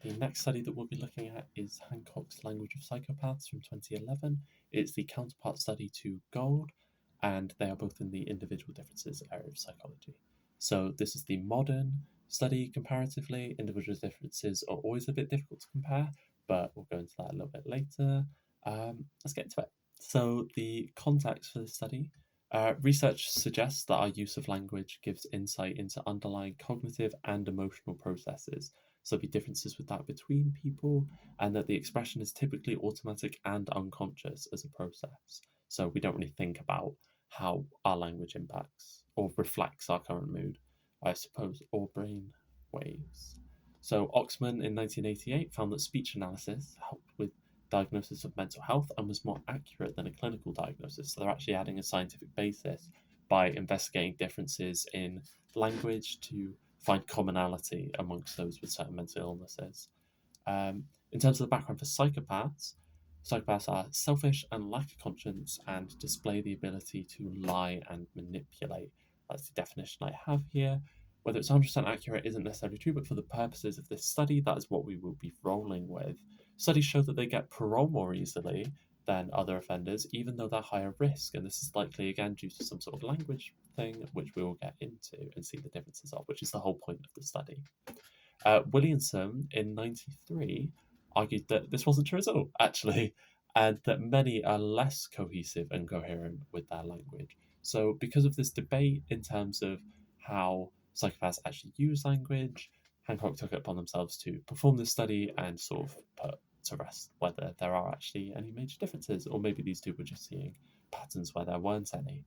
The next study that we'll be looking at is Hancock's Language of Psychopaths from 2011. It's the counterpart study to GOLD, and they are both in the individual differences area of psychology. So this is the modern study comparatively. Individual differences are always a bit difficult to compare, but we'll go into that a little bit later. Let's get into it. So the context for the study. Research suggests that our use of language gives insight into underlying cognitive and emotional processes. So there'll be differences with that between people, and that the expression is typically automatic and unconscious as a process. So we don't really think about how our language impacts or reflects our current mood, I suppose, or brain waves. So Oxman in 1988 found that speech analysis helped with diagnosis of mental health and was more accurate than a clinical diagnosis. So they're actually adding a scientific basis by investigating differences in language to find commonality amongst those with certain mental illnesses. In terms of the background for psychopaths, psychopaths are selfish and lack a conscience and display the ability to lie and manipulate. That's the definition I have here. Whether it's 100% accurate isn't necessarily true, but for the purposes of this study, that is what we will be rolling with. Studies show that they get parole more easily than other offenders, even though they're higher risk, and this is likely again due to some sort of language thing, which we will get into and see the differences of, which is the whole point of the study. Williamson in 93 argued that this wasn't true at all, actually, and that many are less cohesive and coherent with their language. So, because of this debate in terms of how psychopaths actually use language, Hancock took it upon themselves to perform this study and sort of put to rest whether there are actually any major differences, or maybe these two were just seeing patterns where there weren't any.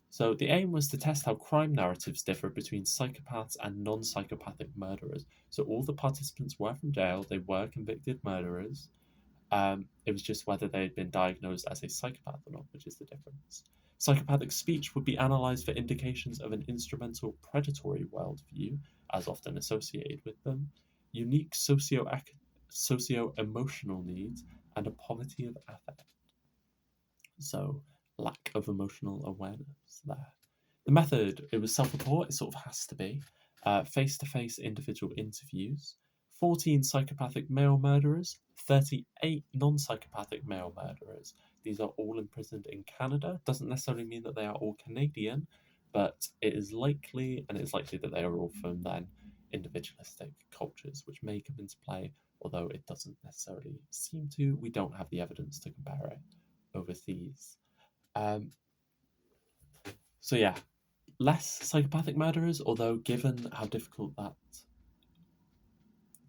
So the aim was to test how crime narratives differ between psychopaths and non-psychopathic murderers. So all the participants were from jail, they were convicted murderers. It was just whether they had been diagnosed as a psychopath or not, which is the difference. Psychopathic speech would be analysed for indications of an instrumental predatory worldview, as often associated with them, unique socio-emotional needs, and a poverty of affect. So lack of emotional awareness there. The method, it was self-report, it sort of has to be. Face-to-face individual interviews, 14 psychopathic male murderers, 38 non-psychopathic male murderers. These are all imprisoned in Canada. Doesn't necessarily mean that they are all Canadian, but it is likely, and it's likely that they are all from then individualistic cultures, which may come into play, although it doesn't necessarily seem to. We don't have the evidence to compare it overseas. So yeah, less psychopathic murderers, although given how difficult that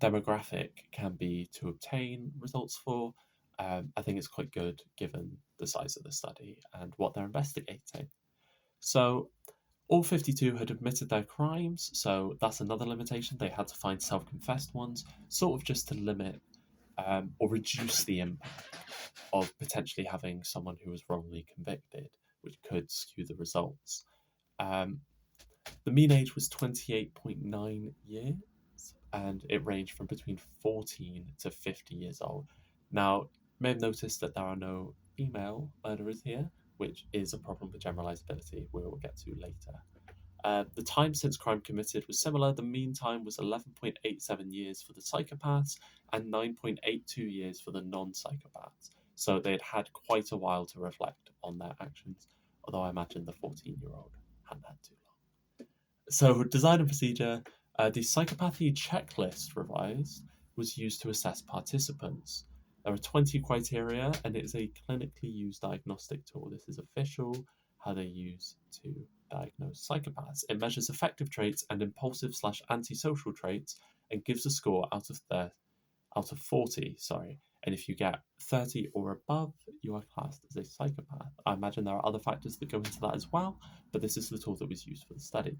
demographic can be to obtain results for, I think it's quite good given the size of the study and what they're investigating. So all 52 had admitted their crimes, so that's another limitation. They had to find self-confessed ones, sort of just to limit or reduce the impact of potentially having someone who was wrongly convicted, which could skew the results. The mean age was 28.9 years, and it ranged from between 14 to 50 years old. Now, you may have noticed that there are no female murderers here, which is a problem with generalizability we will get to later. The time since crime committed was similar. The mean time was 11.87 years for the psychopaths and 9.82 years for the non-psychopaths. So they had quite a while to reflect on their actions, although I imagine the 14-year-old hadn't had too long. So design and procedure, the psychopathy checklist revised was used to assess participants. There are 20 criteria, and it is a clinically used diagnostic tool. This is official, how they use to diagnose psychopaths. It measures affective traits and impulsive/antisocial traits and gives a score out of 40, and if you get 30 or above, you are classed as a psychopath. I imagine there are other factors that go into that as well, but this is the tool that was used for the study.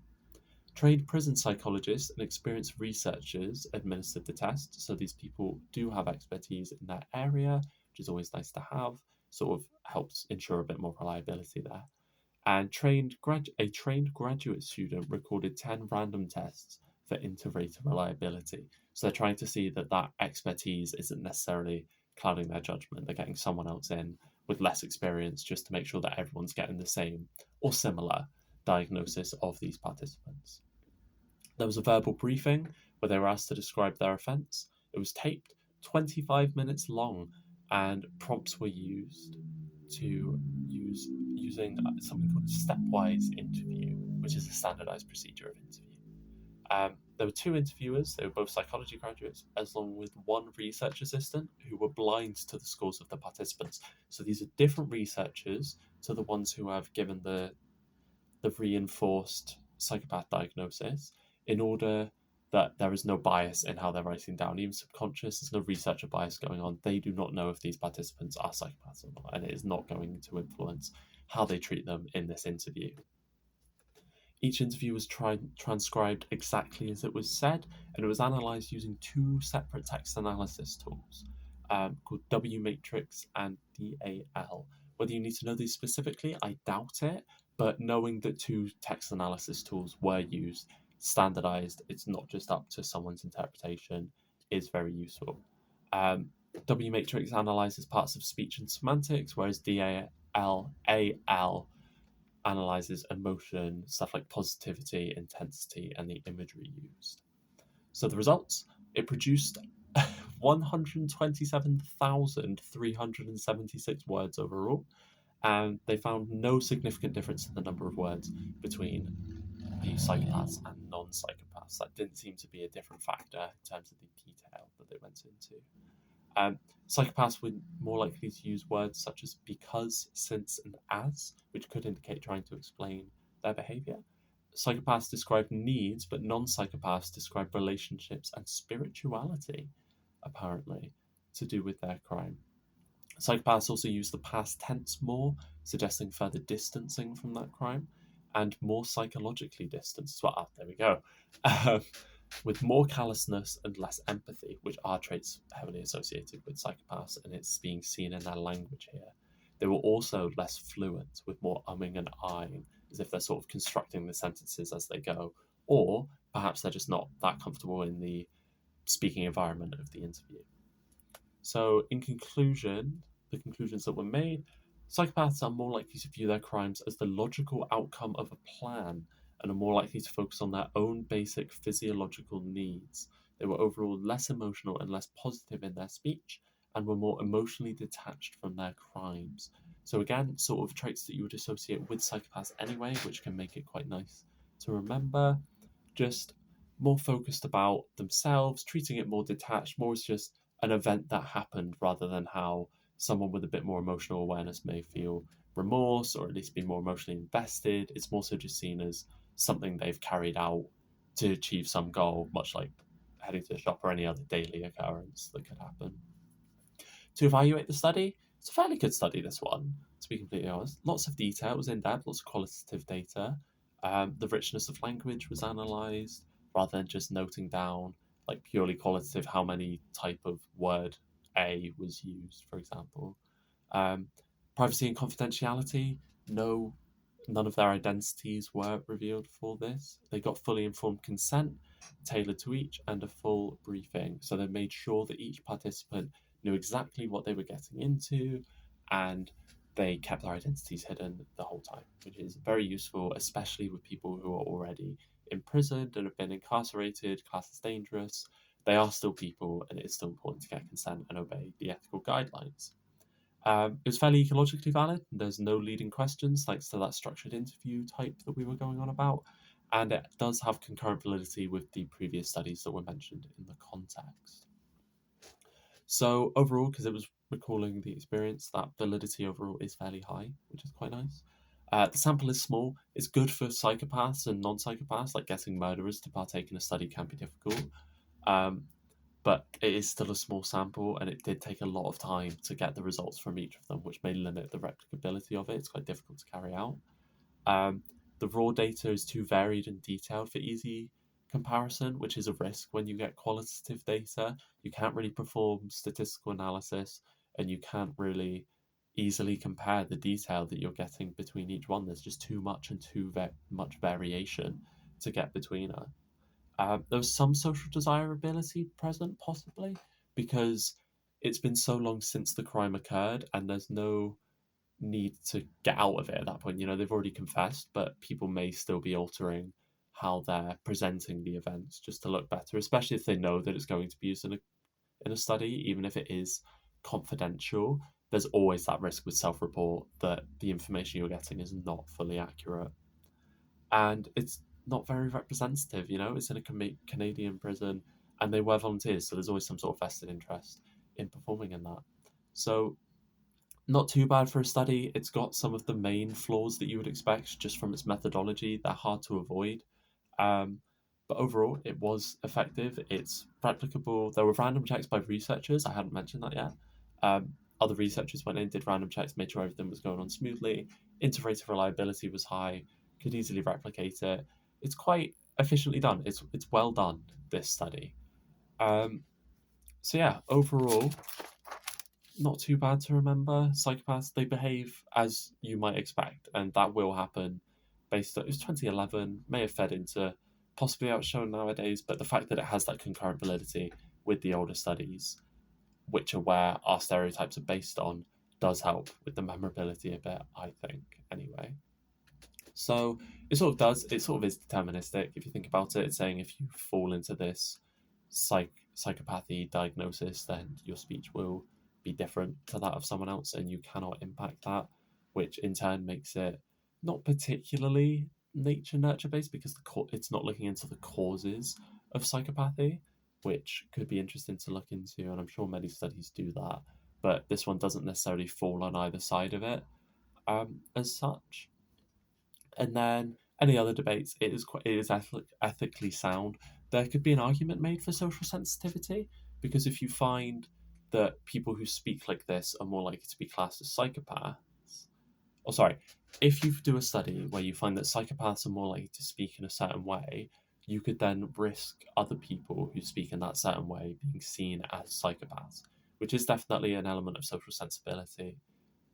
Trained prison psychologists and experienced researchers administered the test, so these people do have expertise in that area, which is always nice to have, sort of helps ensure a bit more reliability there. And a trained graduate student recorded 10 random tests for inter-rater reliability. So they're trying to see that that expertise isn't necessarily clouding their judgment. They're getting someone else in with less experience just to make sure that everyone's getting the same or similar diagnosis of these participants. There was a verbal briefing where they were asked to describe their offence. It was taped, 25 minutes long, and prompts were used to using something called stepwise interview, which is a standardized procedure of interview. There were two interviewers, they were both psychology graduates, along with one research assistant who were blind to the scores of the participants. So these are different researchers to the ones who have given the reinforced psychopath diagnosis, in order that there is no bias in how they're writing down, even subconscious, there's no researcher bias going on. They do not know if these participants are psychopaths or not, and it is not going to influence how they treat them in this interview. Each interview was transcribed exactly as it was said, and it was analysed using two separate text analysis tools called W Matrix and DAL. Whether you need to know these specifically, I doubt it, but knowing that two text analysis tools were used, standardized, it's not just up to someone's interpretation, is very useful. W Matrix analyzes parts of speech and semantics, whereas DAL analyzes emotion, stuff like positivity, intensity, and the imagery used. So the results, it produced 127,376 words overall, and they found no significant difference in the number of words between the psychopaths and non-psychopaths. That didn't seem to be a different factor in terms of the detail that they went into. Psychopaths were more likely to use words such as because, since, and as, which could indicate trying to explain their behavior. Psychopaths describe needs, but non-psychopaths describe relationships and spirituality, apparently, to do with their crime. Psychopaths also use the past tense more, suggesting further distancing from that crime, and more psychologically distanced as well. Oh, there we go. With more callousness and less empathy, which are traits heavily associated with psychopaths, and it's being seen in their language here. They were also less fluent, with more umming and ahhing, as if they're sort of constructing the sentences as they go, or perhaps they're just not that comfortable in the speaking environment of the interview. So, in conclusion, the conclusions that were made, psychopaths are more likely to view their crimes as the logical outcome of a plan and are more likely to focus on their own basic physiological needs. They were overall less emotional and less positive in their speech and were more emotionally detached from their crimes. So, again, sort of traits that you would associate with psychopaths anyway, which can make it quite nice to remember. Just more focused about themselves, treating it more detached, more as just an event that happened rather than how someone with a bit more emotional awareness may feel remorse or at least be more emotionally invested. It's more so just seen as something they've carried out to achieve some goal, much like heading to the shop or any other daily occurrence that could happen. To evaluate the study, it's a fairly good study, this one, to be completely honest. Lots of detail, it was in depth, lots of qualitative data. The richness of language was analysed rather than just noting down like purely qualitative how many type of word A was used, for example. Privacy and confidentiality, none of their identities were revealed for this. They got fully informed consent, tailored to each, and a full briefing. So they made sure that each participant knew exactly what they were getting into, and they kept their identities hidden the whole time, which is very useful, especially with people who are already imprisoned and have been incarcerated, classed as dangerous. They are still people, and it is still important to get consent and obey the ethical guidelines. It was fairly ecologically valid. There's no leading questions, thanks to that structured interview type that we were going on about. And it does have concurrent validity with the previous studies that were mentioned in the context. So overall, because it was recalling the experience, that validity overall is fairly high, which is quite nice. The sample is small. It's good for psychopaths and non-psychopaths, like getting murderers to partake in a study can be difficult. But it is still a small sample, and it did take a lot of time to get the results from each of them, which may limit the replicability of it. It's quite difficult to carry out. The raw data is too varied and detailed for easy comparison, which is a risk when you get qualitative data. You can't really perform statistical analysis, and you can't really easily compare the detail that you're getting between each one. There's just too much and too much variation to get between us. There was some social desirability present, possibly, because it's been so long since the crime occurred, and there's no need to get out of it at that point. You know, they've already confessed, but people may still be altering how they're presenting the events just to look better, especially if they know that it's going to be used in a in a study, even if it is confidential, there's always that risk with self-report that the information you're getting is not fully accurate. And it's not very representative, it's in a Canadian prison, and they were volunteers, so there's always some sort of vested interest in performing in that. So not too bad for a study. It's got some of the main flaws that you would expect just from its methodology. They're hard to avoid. Um, but overall, it was effective. It's replicable. There were random checks by researchers. I hadn't mentioned that yet. Other researchers went in, did random checks, made sure everything was going on smoothly. Iterative reliability was high, could easily replicate it. It's quite efficiently done. It's well done, this study. Um, so yeah, overall, not too bad to remember. Psychopaths, they behave as you might expect, and that will happen based on it was 2011, may have fed into possibly outshone nowadays, but the fact that it has that concurrent validity with the older studies, which are where our stereotypes are based on, does help with the memorability a bit, I think, anyway. So it sort of is deterministic. If you think about it, it's saying if you fall into this psychopathy diagnosis, then your speech will be different to that of someone else, and you cannot impact that, which in turn makes it not particularly nature nurture based because it's not looking into the causes of psychopathy, which could be interesting to look into, and I'm sure many studies do that. But this one doesn't necessarily fall on either side of it as such. And then any other debates, it is ethically sound. There could be an argument made for social sensitivity because if you find that people who speak like this are more likely to be classed as psychopaths, or sorry, if you do a study where you find that psychopaths are more likely to speak in a certain way, you could then risk other people who speak in that certain way being seen as psychopaths, which is definitely an element of social sensibility,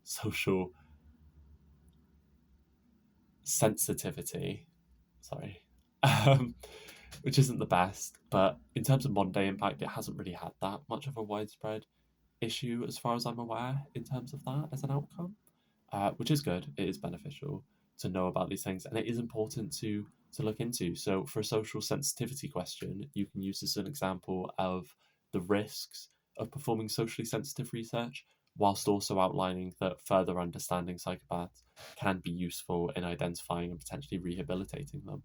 social sensitivity, sorry, um, which isn't the best. But in terms of modern day impact, it hasn't really had that much of a widespread issue, as far as I'm aware, in terms of that as an outcome, which is good. It is beneficial to know about these things, and it is important to look into. So, for a social sensitivity question, you can use this as an example of the risks of performing socially sensitive research, whilst also outlining that further understanding psychopaths can be useful in identifying and potentially rehabilitating them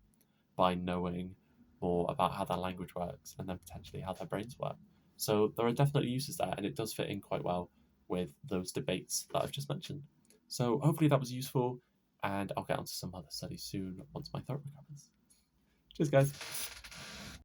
by knowing more about how their language works and then potentially how their brains work. So there are definitely uses there, and it does fit in quite well with those debates that I've just mentioned. So hopefully that was useful, and I'll get onto some other studies soon once my throat recovers. Cheers, guys.